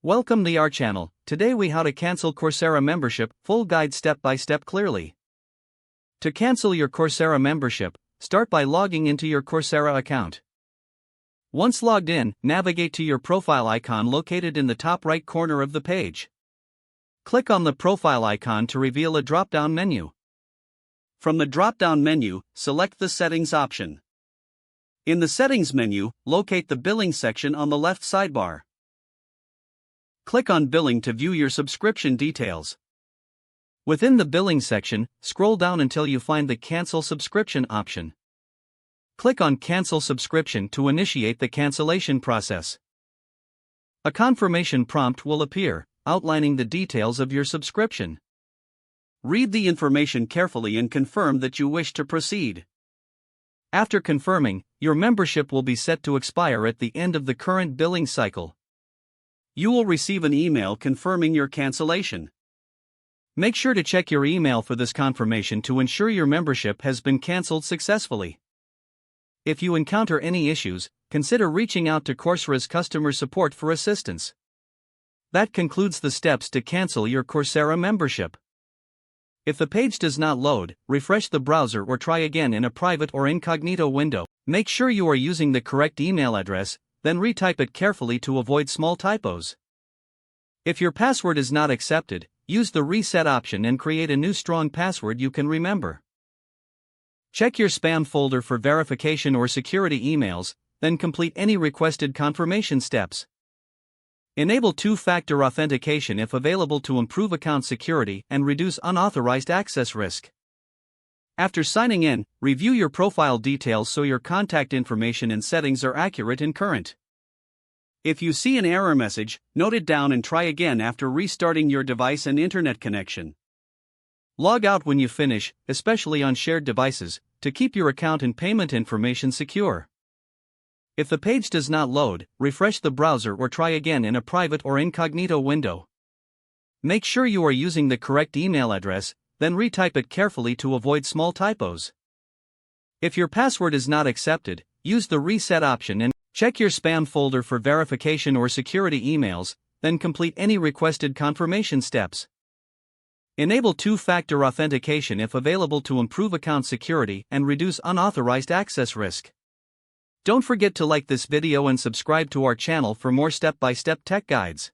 Welcome to our channel. Today we how to cancel Coursera membership, full guide step by step clearly. To cancel your Coursera membership, start by logging into your Coursera account. Once logged in, navigate to your profile icon located in the top right corner of the page. Click on the profile icon to reveal a drop-down menu. From the drop-down menu, select the Settings option. In the Settings menu, locate the Billing section on the left sidebar. Click on Billing to view your subscription details. Within the Billing section, scroll down until you find the Cancel Subscription option. Click on Cancel Subscription to initiate the cancellation process. A confirmation prompt will appear, outlining the details of your subscription. Read the information carefully and confirm that you wish to proceed. After confirming, your membership will be set to expire at the end of the current billing cycle. You will receive an email confirming your cancellation. Make sure to check your email for this confirmation to ensure your membership has been canceled successfully. If you encounter any issues, consider reaching out to Coursera's customer support for assistance. That concludes the steps to cancel your Coursera membership. If the page does not load, refresh the browser or try again in a private or incognito window. Make sure you are using the correct email address, then retype it carefully to avoid small typos. If your password is not accepted, use the reset option and create a new strong password you can remember. Check your spam folder for verification or security emails, then complete any requested confirmation steps. Enable two-factor authentication if available to improve account security and reduce unauthorized access risk. After signing in, review your profile details so your contact information and settings are accurate and current. If you see an error message, note it down and try again after restarting your device and internet connection. Log out when you finish, especially on shared devices, to keep your account and payment information secure. If the page does not load, refresh the browser or try again in a private or incognito window. Make sure you are using the correct email address, then retype it carefully to avoid small typos. If your password is not accepted, use the reset option and check your spam folder for verification or security emails, then complete any requested confirmation steps. Enable two-factor authentication if available to improve account security and reduce unauthorized access risk. Don't forget to like this video and subscribe to our channel for more step-by-step tech guides.